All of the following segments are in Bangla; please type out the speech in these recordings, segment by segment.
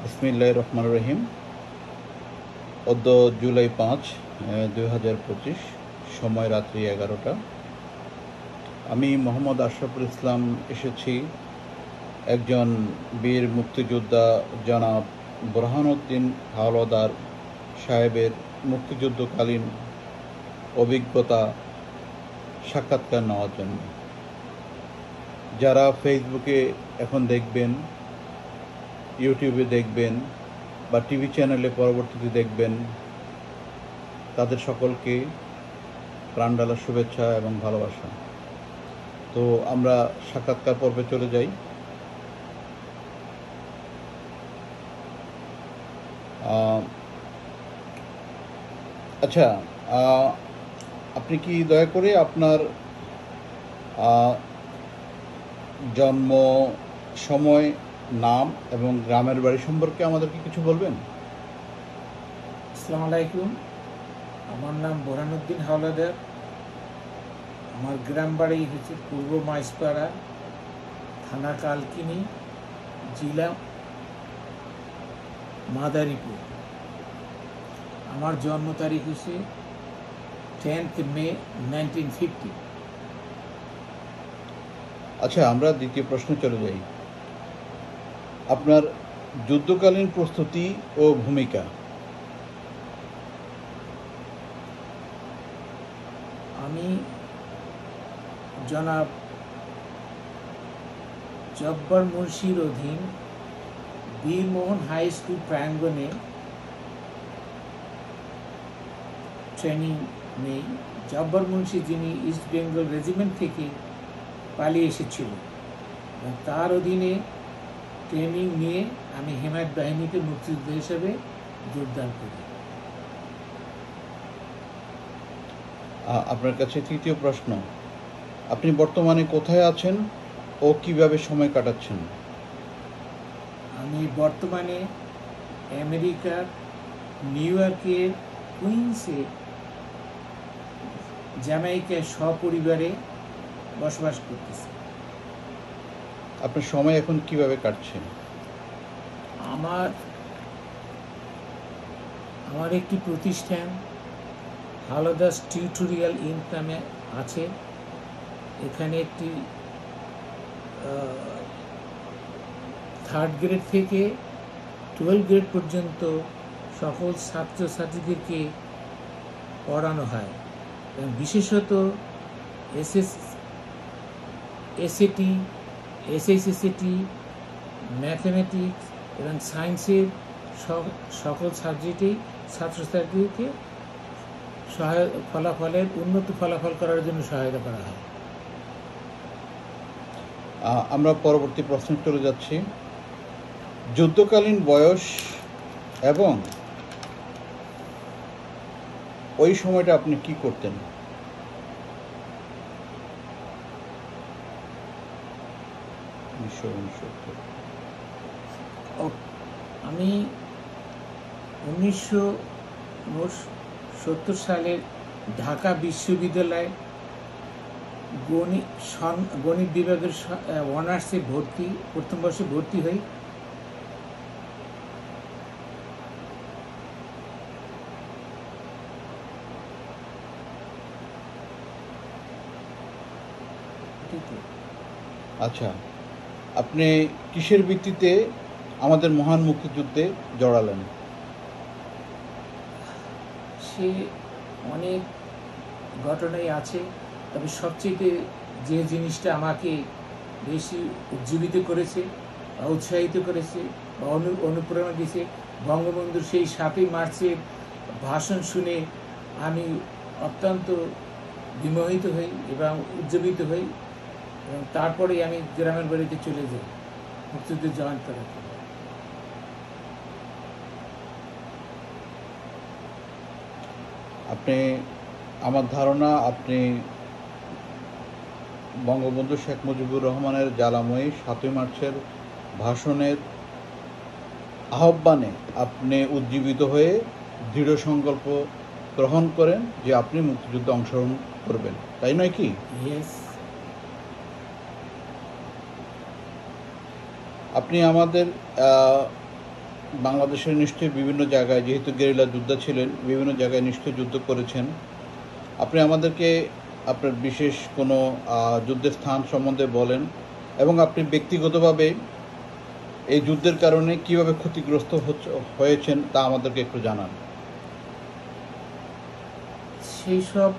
বিসমিল্লাহির রহমানির রহিম। অদ্য জুলাই 5, 2025, সময় রাত্রি 11টা। আমি মোহাম্মদ আশরাফুল ইসলাম এসেছি একজন বীর মুক্তিযোদ্ধা জনাব বুরহানুদ্দিন হাওলাদার সাহেবের মুক্তিযুদ্ধকালীন অভিজ্ঞতা সাক্ষাৎকার নেওয়ার জন্য। যারা ফেসবুকে এখন দেখবেন, ইউটিউবে দেখবেন বা টিভি চ্যানেলে পরবর্তীতে দেখবেন, তাদের সকলকে প্রাণঢালা শুভেচ্ছা এবং ভালোবাসা। তো আমরা সাক্ষাৎকার পর্বে চলে যাই। আচ্ছা, আপনি কি দয়া করে আপনার জন্ম, সময়, নাম এবং গ্রামের বাড়ি সম্পর্কে আমাদেরকে কিছু বলবেন? আসসালামু আলাইকুম। আমার নাম বুরহানুদ্দিন হাওলাদার। আমার গ্রাম বাড়ি হচ্ছে পূর্ব মাইজপাড়া, থানা কালকিনি, জেলা মাদারীপুর। আমার জন্ম তারিখ হচ্ছে 10th মে 1950। আচ্ছা, আমরা দ্বিতীয় প্রশ্নে চলে যাই। আপনার যুদ্ধকালীন প্রস্তুতি ও ভূমিকা। আমি জনাব জব্বার মুন্সির অধীন বীরমোহন হাই স্কুল প্রাঙ্গণে ট্রেনিং নেই। জব্বার মুন্সি, যিনি ইস্ট বেঙ্গল রেজিমেন্ট থেকে পালিয়ে এসেছিল, এবং তার অধীনে ট্রেনিং নিয়ে আমি হেমায়ত বাহিনীতে মুক্তিযোদ্ধা হিসেবে যোগদান করি। আপনার কাছে তৃতীয় প্রশ্ন, আপনি বর্তমানে কোথায় আছেন ও কিভাবে সময় কাটাচ্ছেন? আমি বর্তমানে আমেরিকার নিউ ইয়র্কের কুইন্সে জ্যামাইকায় সপরিবারে বসবাস করতেছি। আপনার সময় এখন কিভাবে কাটছে? আমার একটি প্রতিষ্ঠান হাওলাদার টিউটোরিয়াল ইনক নামে আছে। এখানে একটি 3rd গ্রেড থেকে 12 গ্রেড পর্যন্ত সকল ছাত্রছাত্রীদেরকে পড়ানো হয়, এবং বিশেষত এসএটি, এসএসসিটি, ম্যাথমেটিক্স এবং সায়েন্সের সকল সাবজেক্টেই ছাত্রছাত্রীদেরকে উন্নত ফলাফল করার জন্য সহায়তা করা হয়। আমরা পরবর্তী প্রশ্নে চলে যাচ্ছি। যুদ্ধকালীন বয়স এবং ওই সময়টা আপনি কি করতেন? আমি 1970 সালে ঢাকা বিশ্ববিদ্যালয়ে গণিত বিভাগের অনার্সে প্রথম বর্ষে ভর্তি হই। আচ্ছা, আপনি কিসের ভিত্তিতে আমাদের মহান মুক্তিযুদ্ধে জড়ালেন? সে অনেক ঘটনাই আছে, তবে সবচেয়ে যে জিনিসটা আমাকে বেশি উজ্জীবিত করেছে বা উৎসাহিত করেছে বা অনুপ্রেরণা দিয়েছে, বঙ্গবন্ধুর সেই 7ই মার্চের ভাষণ শুনে আমি অত্যন্ত বিমোহিত হই এবং উজ্জীবিত হই, এবং তারপরেই আমি গ্রামের বাড়িতে চলে যাই মুক্তিযুদ্ধে জয়েন করার জন্য। আপনি, আমার ধারণা, আপনি বঙ্গবন্ধু শেখ মুজিবুর রহমানের জ্বালাময়ী 7ই মার্চের ভাষণের আহ্বানে আপনি উজ্জীবিত হয়ে দৃঢ় সংকল্প গ্রহণ করেন যে আপনি মুক্তিযুদ্ধে অংশগ্রহণ করবেন, তাই নয় কি? আপনি আমাদের বাংলাদেশের নিশ্চয়ই বিভিন্ন জায়গায়, যেহেতু গেরিলা যোদ্ধা ছিলেন, বিভিন্ন জায়গায় নিশ্চয়ই যুদ্ধ করেছেন। আপনি আমাদেরকে আপনার বিশেষ কোনো যুদ্ধের স্থান সম্বন্ধে বলেন, এবং আপনি ব্যক্তিগতভাবে এই যুদ্ধের কারণে কিভাবে ক্ষতিগ্রস্ত হয়েছেন তা আমাদেরকে একটু জানান। সেই সব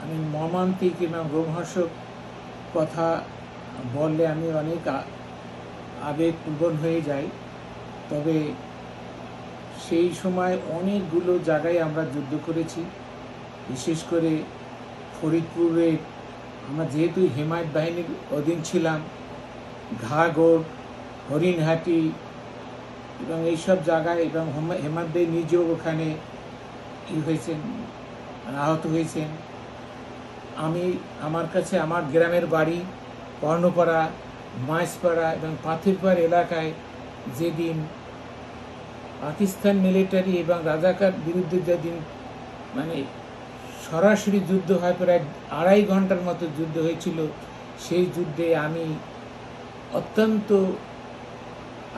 আমি মর্মান্তিক এবং রোমহর্ষক কথা বললে আমি অনেক আবেগপ্রবণ হয়ে যাই। তবে সেই সময় অনেকগুলো জায়গায় আমরা যুদ্ধ করেছি। বিশেষ করে ফরিদপুরে আমরা যেহেতু হেমায়ত বাহিনীর অধীন ছিলাম, ঘাগড়, হরিণহাটি এবং এইসব জায়গায়, এবং হেমায়ত বাহিনী নিজেও ওখানে হয়েছেন, আহত হয়েছেন। আমার কাছে আমার গ্রামের বাড়ি কর্ণপাড়া, মাইজপাড়া এবং পাথরপাড় এলাকায় যেদিন পাকিস্তান মিলিটারি এবং রাজাকার বিরুদ্ধে যেদিন মানে সরাসরি যুদ্ধ হয়, প্রায় 2.5 ঘন্টার মতো যুদ্ধ হয়েছিল, সেই যুদ্ধে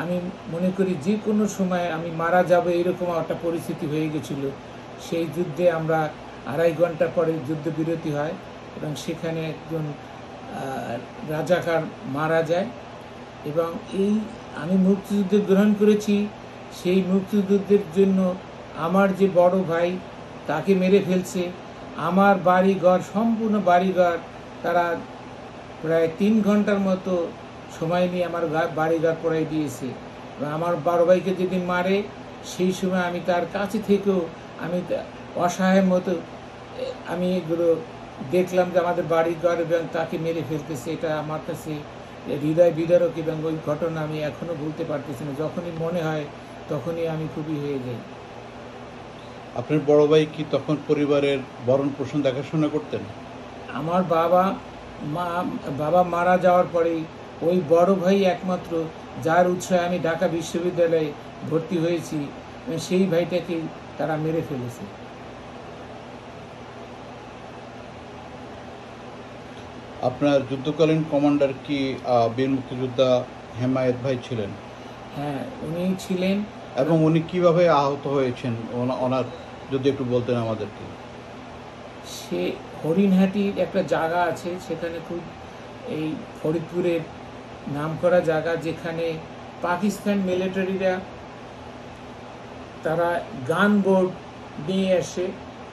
আমি মনে করি যে কোনো সময় আমি মারা যাব এরকম একটা পরিস্থিতি হয়ে গেছিল। সেই যুদ্ধে আমরা 2.5 ঘন্টা পরে যুদ্ধবিরতি হয় এবং সেখানে একজন রাজাকার মারা যায়। এবং আমি মুক্তিযুদ্ধ গ্রহণ করেছি, সেই মুক্তিযুদ্ধের জন্য আমার যে বড় ভাই তাকে মেরে ফেলছে। আমার বাড়িঘর, সম্পূর্ণ বাড়িঘর তারা প্রায় 3 ঘন্টার মতো সময় নিয়ে আমার বাড়িঘর পড়াই দিয়েছে। এবং আমার বড় ভাইকে যেদিন মারে, সেই সময় আমি তার কাছে থেকেও আমি অসহায়ের মতো আমি এগুলো দেখলাম যে আমাদের বাড়িঘর এবং তাকে মেরে ফেলতেছে। এটা আমার কাছে হৃদয় বিদারক, এবং ওই ঘটনা আমি এখনো ভুলতে পারতেছি না। যখনই মনে হয় তখনই আমি খুবই হয়ে যাই। আপনার বড় ভাই কি তখন পরিবারের ভরণ পোষণ দেখাশোনা করতেন? আমার বাবা মারা যাওয়ার পরেই ওই বড় ভাই একমাত্র, যার উৎসাহে আমি ঢাকা বিশ্ববিদ্যালয়ে ভর্তি হয়েছি, সেই ভাইটাকে তারা মেরে ফেলেছে। আপনার যুদ্ধকালীন কমান্ডার কি বীর মুক্তিযোদ্ধা হেমায়েত ভাই ছিলেন? হ্যাঁ, উনি ছিলেন। এবং উনি কিভাবে আহত হয়েছেন ওনার যদি একটু বলতেন আমাদেরকে। সে হরিণহাটির একটা জায়গা আছে, সেখানে খুব এই ফরিদপুরের নামকরা জায়গা, যেখানে পাকিস্তান মিলিটারিরা তারা গান বোর্ড নিয়ে আসে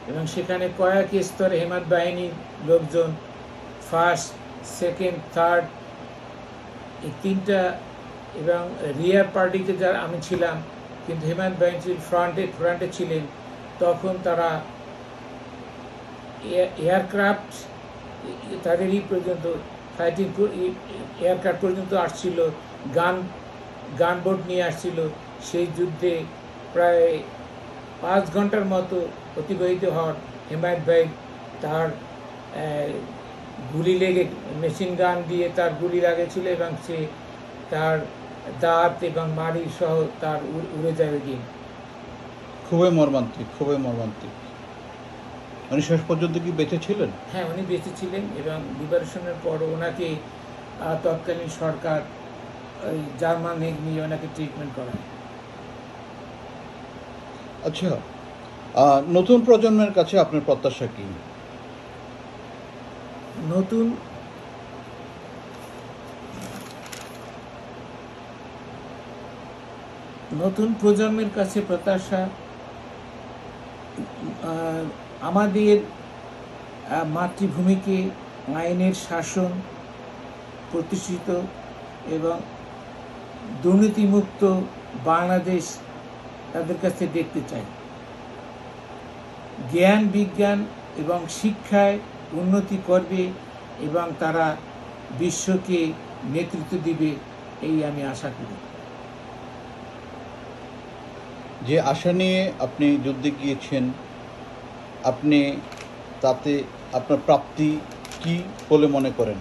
এবং সেখানে কয়েক স্তরে হেমায়ত বাহিনীর লোকজন, ফার্স্ট, সেকেন্ড, থার্ড, এই 3টা, এবং রিয়ার পার্টিতে যারা আমি ছিলাম, কিন্তু হেমায়ত বাহিনী ফ্রন্টে ছিলেন। তখন তারা এয়ারক্রাফট তাদেরই পর্যন্ত ফাইটিং এয়ারক্রাফট পর্যন্ত আসছিল, গানবোট নিয়ে আসছিল। সেই যুদ্ধে প্রায় 5 ঘন্টার মতো অতিবাহিত হওয়ার হেমায়ত ভাই তার গুলি লেগে, মেশিন গান দিয়ে তার গুলি লাগেছিল এবং সে তার দাঁত এবং মাড়ি সহ তার উড়ে যায় ওই দিন। খুবই মর্মান্তিক, খুবই মর্মান্তিক। উনি শেষ পর্যন্ত কি বেঁচে ছিলেন? হ্যাঁ, উনি বেঁচে ছিলেন এবং লিবারেশনের পর ওনাকে তৎকালীন সরকার ওই জার্মান নিয়ে ওনাকে ট্রিটমেন্ট করায়। আচ্ছা, নতুন প্রজন্মের কাছে আপনার প্রত্যাশা কি? নতুন প্রজন্মের কাছে প্রত্যাশা, আমাদের মাতৃভূমিকে আইনের শাসন প্রতিষ্ঠিত এবং দুর্নীতিমুক্ত বাংলাদেশ তাদের কাছে দেখতে চাই। জ্ঞান, বিজ্ঞান এবং শিক্ষায় উন্নতি করবে এবং তারা বিশ্বকে নেতৃত্ব দিবে, এই আমি আশা করি। যে আশা নিয়ে আপনি যুদ্ধে গিয়েছেন, আপনি তাতে আপনার প্রাপ্তি কি বলে মনে করেন?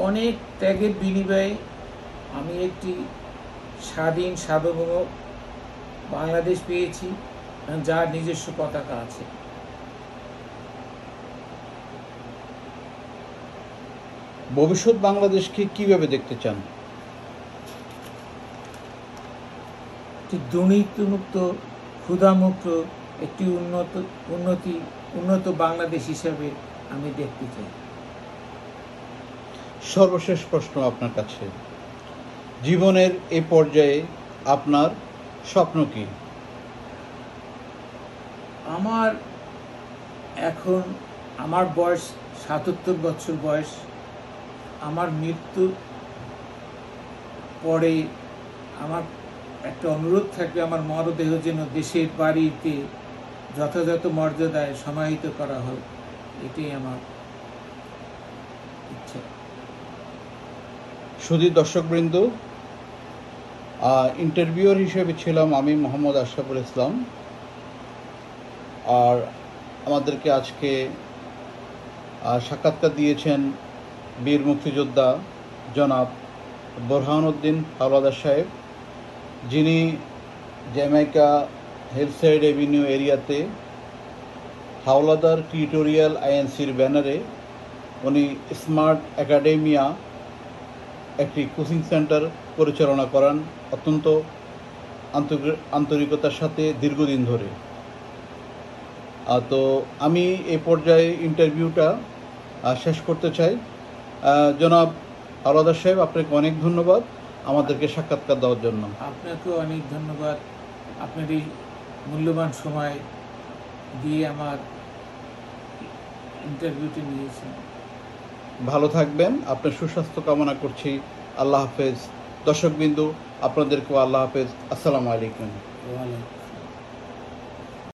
অনেক ত্যাগের বিনিময়ে আমি একটি স্বাধীন সার্বভৌম বাংলাদেশ পেয়েছি, যার নিজস্ব পতাকা আছে। ভবিষ্যৎ বাংলাদেশকে কিভাবে দেখতে চান? একটি দুর্নীতিমুক্ত, ক্ষুধামুক্ত, একটি উন্নত বাংলাদেশ হিসাবে আমি দেখতে চাই। সর্বশেষ প্রশ্ন আপনার কাছে, জীবনের এই পর্যায়ে আপনার স্বপ্ন কি? আমার বয়স ৭৭ বছর বয়স। আমার মৃত্যুর পরে আমার একটা অনুরোধ থাকবে, আমার মরদেহ যেন দেশের বাড়িতে যথাযথ মর্যাদায় সমাহিত করা হয়। এটাই আমার ইচ্ছা। শুধু দর্শকবৃন্দ, ইন্টারভিউয়ার হিসেবে ছিলাম আমি, মোহাম্মদ আশরাফুল ইসলাম। আর আমাদেরকে আজকে সাক্ষাৎকার দিয়েছেন বীর মুক্তিযোদ্ধা জনাব বোরহানউদ্দিন হাওলাদার সাহেব, যিনি জ্যামাইকা হিলসাইড এভিনিউ এরিয়াতে হাওলাদার টিউটোরিয়াল আইএনসির ব্যানারে উনি স্মার্ট একাডেমিয়া একটি কোচিং সেন্টার পরিচালনা করেন অত্যন্ত আন্তরিকতার সাথে দীর্ঘদিন ধরে। তো আমি এই পর্যায়ে ইন্টারভিউটা শেষ করতে চাই। জনাব হাওলাদার সাহেব, আপনাকে অনেক ধন্যবাদ আমাদেরকে সাক্ষাৎকার দেওয়ার জন্য। আপনাকেও অনেক ধন্যবাদ, আপনার এই মূল্যবান সময় দিয়ে আমার ইন্টারভিউটি নিয়েছেন। ভালো থাকবেন, আপনার সুস্বাস্থ্য কামনা করছি। আল্লাহ হাফেজ। দর্শকবিন্দু, আপনাদেরকেও আল্লাহ হাফেজ। আসসালামু আলাইকুম। ওয়ালাইকুম